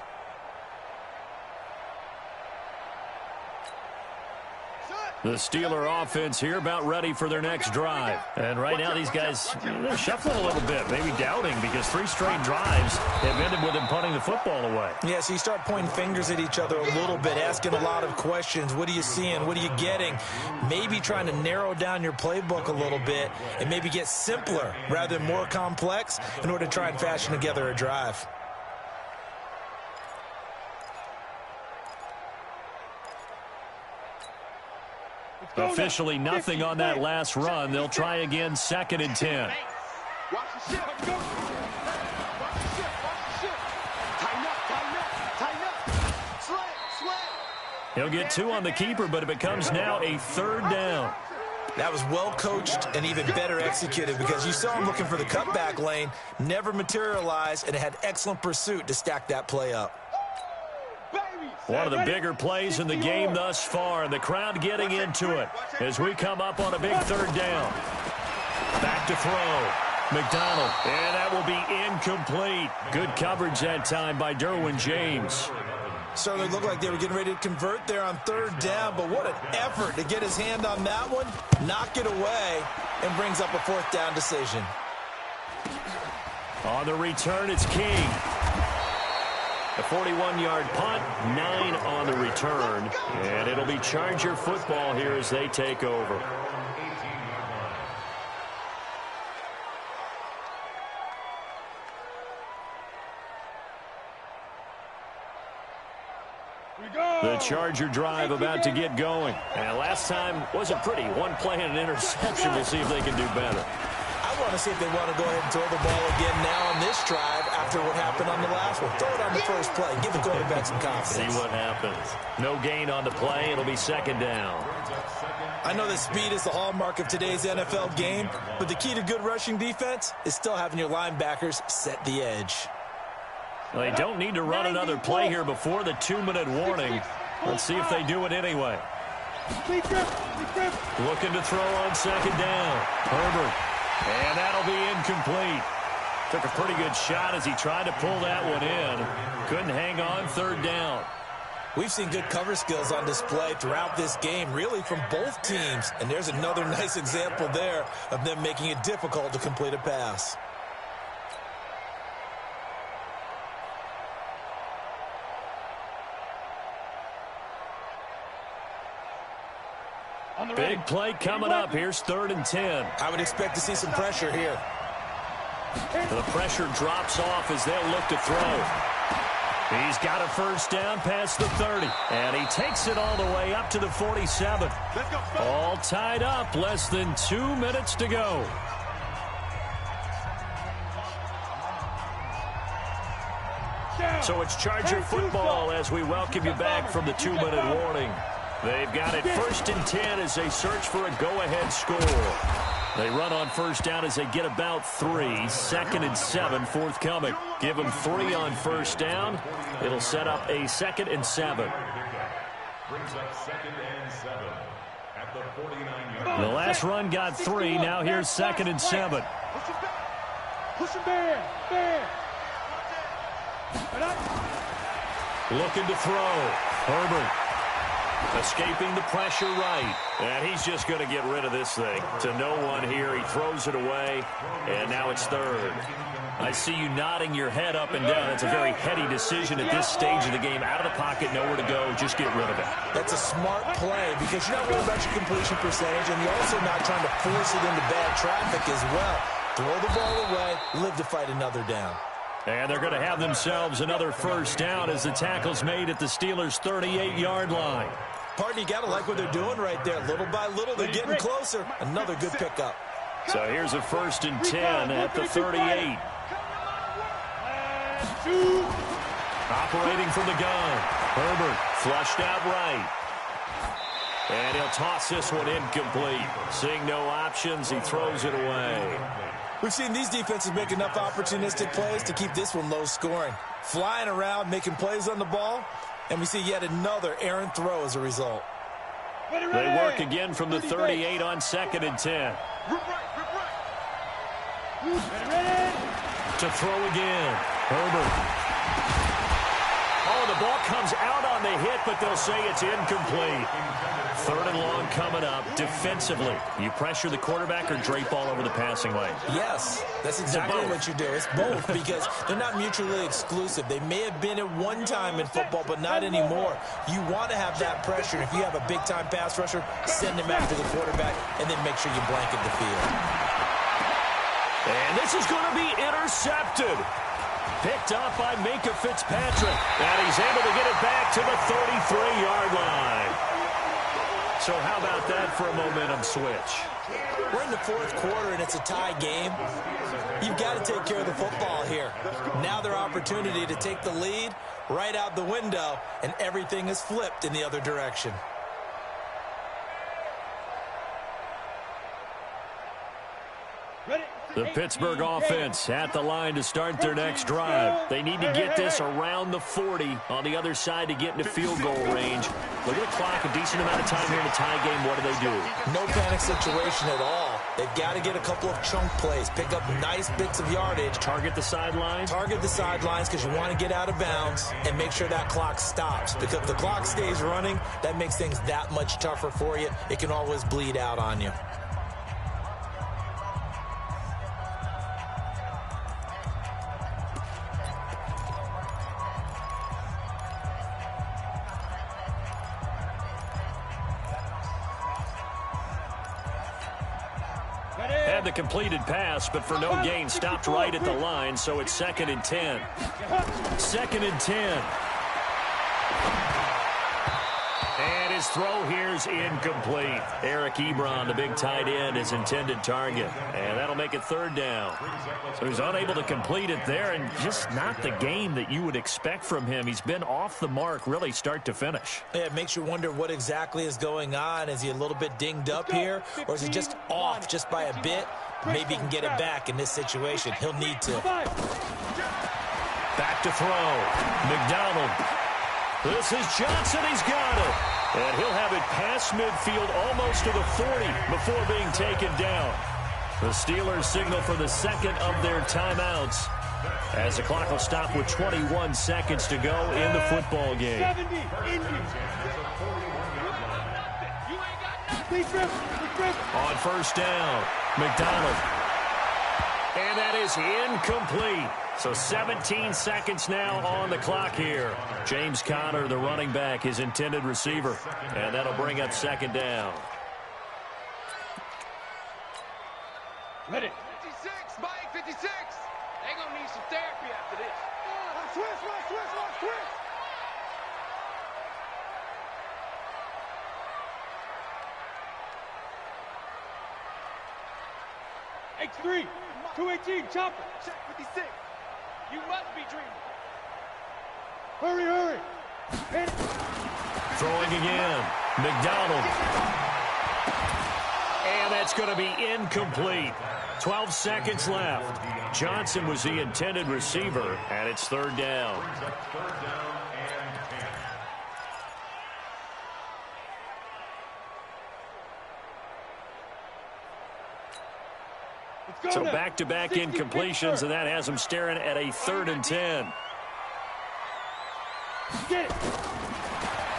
S1: The Steeler offense here about ready for their next drive. And right now these guys, they're shuffling a little bit, maybe doubting, because 3 straight drives have ended with them punting the football away.
S3: Yeah, so you start pointing fingers at each other a little bit, asking a lot of questions. What are you seeing? What are you getting? Maybe trying to narrow down your playbook a little bit and maybe get simpler rather than more complex in order to try and fashion together a drive.
S1: Officially nothing on that last run. They'll try again, 2nd and 10.
S5: Watch the ship. Watch the ship. Watch the ship. Tighten up. Tighten up. Slant.
S1: He'll get 2 on the keeper, but it becomes now a 3rd down.
S3: That was well coached and even better executed, because you saw him looking for the cutback lane, never materialized, and it had excellent pursuit to stack that play up.
S1: One of the bigger plays in the game thus far, and the crowd getting into it as we come up on a big 3rd down. Back to throw. McDonald, and that will be incomplete. Good coverage that time by Derwin James.
S3: Certainly looked like they were getting ready to convert there on 3rd down, but what an effort to get his hand on that one, knock it away, and brings up a 4th down decision.
S1: On the return, it's King. A 41-yard punt, 9 on the return, and it'll be Charger football here as they take over. The Charger drive about to get going. And last time wasn't pretty. 1 play and an interception. We'll see if they can do better.
S3: I want to see if they want to go ahead and throw the ball again now on this drive after what happened on the last one. Throw it on the first play. Give the quarterback some confidence.
S1: See what happens. No gain on the play. It'll be 2nd down.
S3: I know that speed is the hallmark of today's NFL game, but the key to good rushing defense is still having your linebackers set the edge.
S1: Well, they don't need to run another play here before the 2-minute warning. Let's see if they do it anyway. Looking to throw on 2nd down. Herbert. And that'll be incomplete. Took a pretty good shot as he tried to pull that one in. Couldn't hang on, 3rd down.
S3: We've seen good cover skills on display throughout this game, really from both teams. And there's another nice example there of them making it difficult to complete a pass.
S1: Big play coming up. Here's 3rd and 10.
S3: I would expect to see some pressure here.
S1: The pressure drops off as they'll look to throw. He's got a 1st down past the 30. And he takes it all the way up to the 47. All tied up. Less than 2 minutes to go. So it's Charger football as we welcome you back from the 2-minute warning. They've got it 1st and 10 as they search for a go-ahead score. They run on 1st down as they get about 3. 2nd and 7 forthcoming. Give them 3 on 1st down. It'll set up a 2nd and 7.
S4: Brings up 2nd and 7 at the 49-yard.
S1: The last run got 3. Now here's 2nd and 7.
S2: Push him back.
S1: Looking to throw. Herbert. Escaping the pressure right. And he's just going to get rid of this thing. To no one here. He throws it away. And now it's 3rd. I see you nodding your head up and down. It's a very heady decision at this stage of the game. Out of the pocket, nowhere to go. Just get rid of it.
S3: That's a smart play because you're not worried about your completion percentage, and you're also not trying to force it into bad traffic as well. Throw the ball away. Live to fight another down.
S1: And they're going to have themselves another 1st down as the tackle's made at the Steelers' 38-yard line.
S3: Partner, you got to like what they're doing right there. Little by little, they're getting closer. Another good pickup.
S1: So here's a 1st and 10 at the 38. Operating from the gun. Herbert flushed out right. And he'll toss this one incomplete. Seeing no options, he throws it away.
S3: We've seen these defenses make enough opportunistic plays to keep this one low scoring. Flying around, making plays on the ball, and we see yet another errant throw as a result.
S1: They work again from the 38 on 2nd and 10. To throw again. Herbert. Oh, the ball comes out on the hit, but they'll say it's incomplete. 3rd and long coming up. Defensively, you pressure the quarterback or drape all over the passing lane?
S3: Yes, that's exactly what you do. It's both because they're not mutually exclusive. They may have been at one time in football, but not anymore. You want to have that pressure. If you have a big-time pass rusher, send him after the quarterback, and then make sure you blanket the field.
S1: And this is going to be intercepted. Picked up by Minka Fitzpatrick. And he's able to get it back to the 33-yard line. So how about that for a momentum switch?
S3: We're in the 4th quarter, and it's a tie game. You've got to take care of the football here. Now their opportunity to take the lead right out the window, and everything is flipped in the other direction.
S1: The Pittsburgh offense at the line to start their next drive. They need to get this around the 40 on the other side to get into field goal range. Look at the clock, a decent amount of time here in the tie game. What do they do?
S3: No panic situation at all. They've got to get a couple of chunk plays, pick up nice bits of yardage.
S1: Target the sidelines?
S3: Target the sidelines because you want to get out of bounds and make sure that clock stops. Because if the clock stays running, that makes things that much tougher for you. It can always bleed out on you.
S1: Had the completed pass, but for no gain, stopped right at the line, so it's 2nd and 10. 2nd and 10. And his throw here's incomplete. Eric Ebron, the big tight end, his intended target. And that'll make it 3rd down. So he's unable to complete it there, and just not the game that you would expect from him. He's been off the mark, really, start to finish.
S3: Yeah, it makes you wonder what exactly is going on. Is he a little bit dinged up here, or is he just off just by a bit? Maybe he can get it back in this situation. He'll need to.
S1: Back to throw. McDonald. This is Johnson. He's got it. And he'll have it past midfield almost to the 40 before being taken down. The Steelers signal for the 2nd of their timeouts as the clock will stop with 21 seconds to go in the football game. On 1st down, McDonald. And that is incomplete. So 17 seconds now on the clock here. James Conner, the running back, his intended receiver. And that'll bring up 2nd down.
S2: Ready.
S5: 56, Mike, 56. They're going to need some therapy after this. Switch.
S2: 8-3, 218, chopper.
S5: Check 56. You must be dreaming.
S2: Hurry. Hit it.
S1: Throwing again. McDonald. And that's going to be incomplete. 12 seconds left. Johnson was the intended receiver, and it's 3rd down. So back-to-back incompletions, and that has him staring at a 3rd and 10.
S2: Get it.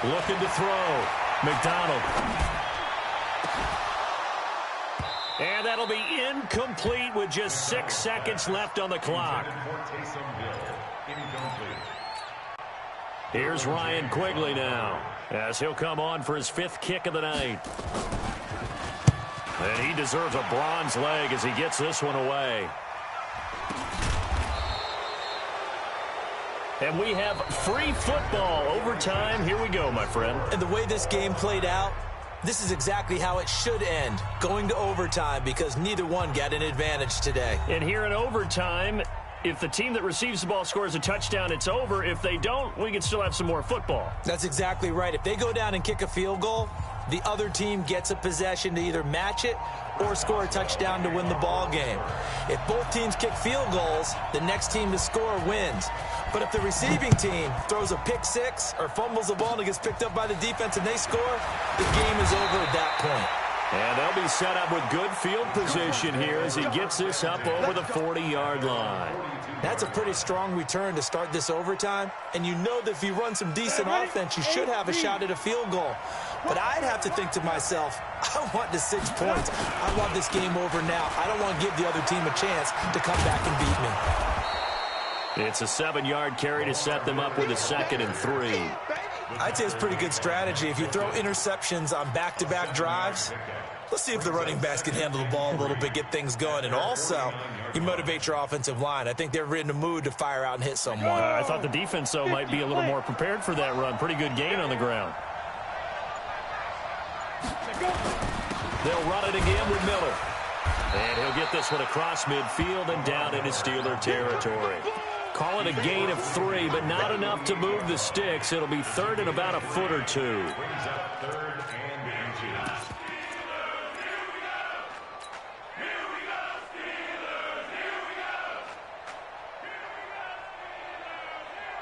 S1: Looking to throw. McDonald. And that'll be incomplete with just 6 seconds left on the clock. Here's Ryan Quigley now, as he'll come on for his 5th kick of the night. And he deserves a bronze leg as he gets this one away. And we have free football overtime. Here we go, my friend.
S3: And the way this game played out, this is exactly how it should end, going to overtime, because neither one got an advantage today.
S1: And here in overtime, if the team that receives the ball scores a touchdown, it's over. If they don't, we can still have some more football.
S3: That's exactly right. If they go down and kick a field goal, the other team gets a possession to either match it or score a touchdown to win the ball game. If both teams kick field goals, the next team to score wins. But if the receiving team throws a pick six or fumbles the ball and it gets picked up by the defense and they score, the game is over at that point.
S1: And they'll be set up with good field position here as he gets this up over the 40-yard line.
S3: That's a pretty strong return to start this overtime. And you know that if you run some decent offense, you should have a shot at a field goal. But I'd have to think to myself, I want the 6 points. I want this game over now. I don't want to give the other team a chance to come back and beat me.
S1: It's a 7-yard carry to set them up with a 2nd and 3.
S3: I'd say it's pretty good strategy. If you throw interceptions on back-to-back drives, let's see if the running backs can handle the ball a little bit, get things going. And also, you motivate your offensive line. I think they're in the mood to fire out and hit someone.
S1: I thought the defense, though, might be a little more prepared for that run. Pretty good gain on the ground. They'll run it again with Miller. And he'll get this one across midfield and down into Steeler territory. Call it a gain of 3, but not enough to move the sticks. It'll be 3rd and about a foot or 2.
S4: Brings up 3rd and inches.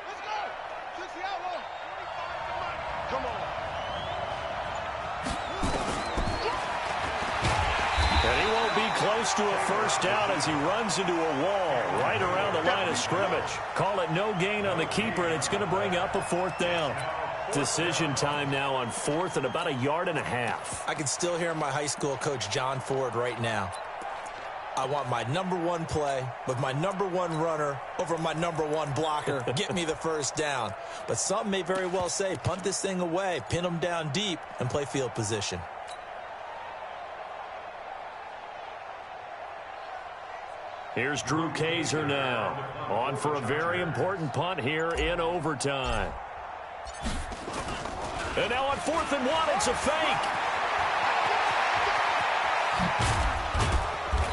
S5: Let's go. Come on.
S1: And he won't be close to a first down as he runs into a wall right around the line of scrimmage. Call it no gain on the keeper, and it's going to bring up a 4th down. Decision time now on 4th and about 1.5 yards.
S3: I can still hear my high school coach, John Ford, right now. I want my #1 play with my #1 runner over my #1 blocker. Get me the first down. But some may very well say, punt this thing away, pin them down deep, and play field position.
S1: Here's Drew Kaiser now, on for a very important punt here in overtime. And now on 4th and 1, it's a fake.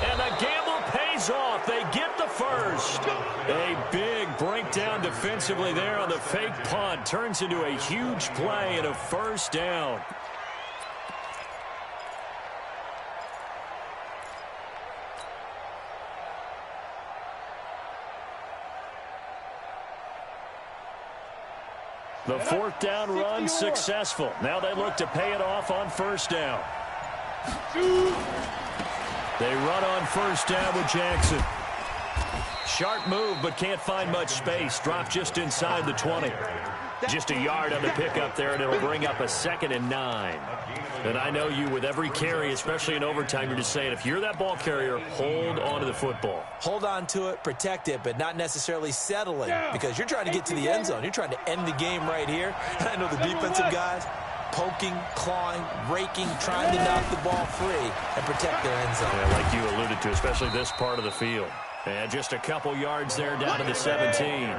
S1: And the gamble pays off. They get the first. A big breakdown defensively there on the fake punt. Turns into a huge play and a first down. The 4th down run successful. Now they look to pay it off on 1st down. They run on 1st down with Jackson. Sharp move, but can't find much space. Drop just inside the 20. Just a yard on the pickup there, and it'll bring up a 2nd and 9. And I know you, with every carry, especially in overtime, you're just saying, if you're that ball carrier, hold on to the football.
S3: Hold on to it, protect it, but not necessarily settle it, because you're trying to get to the end zone. You're trying to end the game right here. I know the defensive guys poking, clawing, raking, trying to knock the ball free and protect their end zone.
S1: Yeah, like you alluded to, especially this part of the field. And just a couple yards there down to the 17.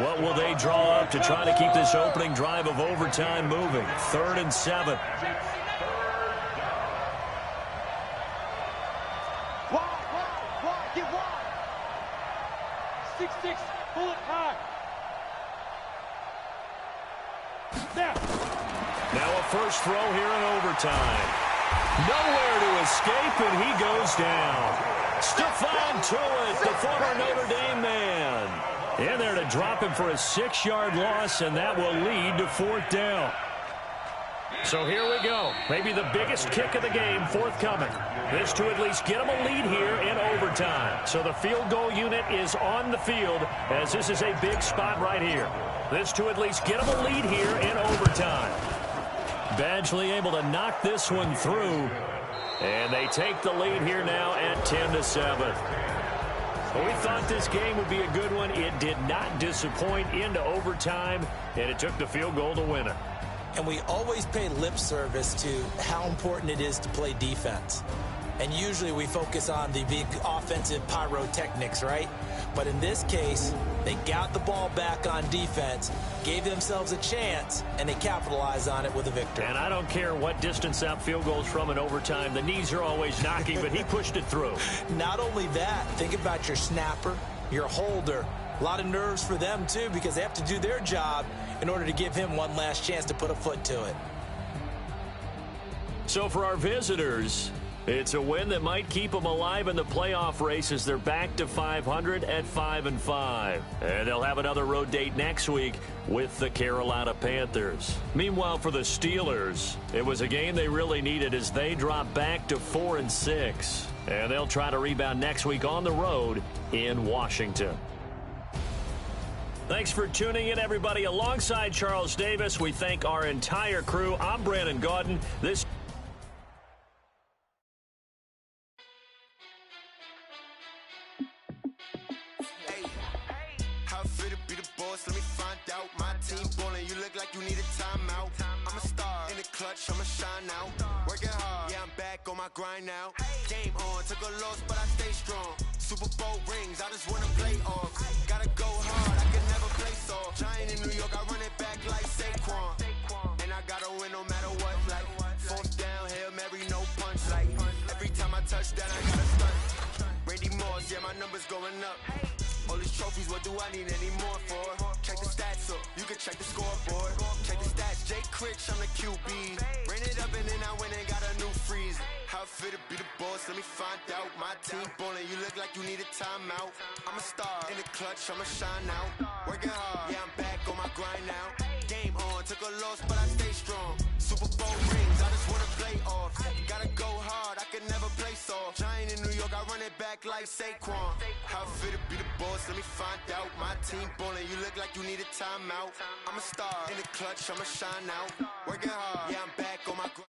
S1: What will they draw up to try to keep this opening drive of overtime moving? 3rd and 7.
S2: Wide, get wide. 6-6, pull it high.
S1: Now a first throw here in overtime. Nowhere to escape, and he goes down. Stephon Tuitt, the former Notre Dame man. In there to drop him for a 6-yard loss, and that will lead to 4th down. So here we go. Maybe the biggest kick of the game forthcoming. This to at least get them a lead here in overtime. So the field goal unit is on the field, as this is a big spot right here. This to at least get them a lead here in overtime. Badgley able to knock this one through. And they take the lead here now at 10-7. Well, we thought this game would be a good one. It did not disappoint into overtime, and it took the field goal to win it.
S3: And we always pay lip service to how important it is to play defense. And usually we focus on the big offensive pyrotechnics, right? But in this case, they got the ball back on defense, gave themselves a chance, and they capitalized on it with a victory.
S1: And I don't care what distance that field goes from in overtime. The knees are always knocking, but he pushed it through.
S3: Not only that, think about your snapper, your holder. A lot of nerves for them, too, because they have to do their job in order to give him one last chance to put a foot to it.
S1: So for our visitors, it's a win that might keep them alive in the playoff race as they're back to 500 at 5-5. And they'll have another road date next week with the Carolina Panthers. Meanwhile, for the Steelers, it was a game they really needed as they drop back to 4-6. And they'll try to rebound next week on the road in Washington. Thanks for tuning in, everybody. Alongside Charles Davis, we thank our entire crew. I'm Brandon Gaudin. This
S6: how fit to be the boss, let me find out. My team ballin', you look like you need a timeout. I'm a star, in the clutch, I'ma shine out. Working hard, yeah, I'm back on my grind now. Game on, took a loss, but I stay strong. Super Bowl rings, I just wanna play off. Gotta go hard, I can never play soft. Giant in New York, I run it back like Saquon. And I gotta win no matter what, like fourth down, Hail Mary, no punch. Like every time I touch down, I gotta stunt. Randy Moss, yeah, my numbers going up. All these trophies, what do I need any more for? Check the stats up, you can check the scoreboard. Check the stats, Jay Critch, I'm the QB. Ran it up and then I went and got a new freeze. How fit to be the boss, let me find out. My team ballin', you look like you need a timeout. I'm a star, in the clutch, I'ma shine out. Working hard, yeah, I'm back on my grind now. Game on, took a loss, but I stay strong. Super Bowl rings, I just wanna play off. Gotta go hard, I can never play soft. Giant in New York, I run it back like Saquon. How fit to be the boss, let me find out. My team ballin', you look like you need a timeout. I'm a star, in the clutch, I'ma shine out. Working hard, yeah, I'm back on my grind.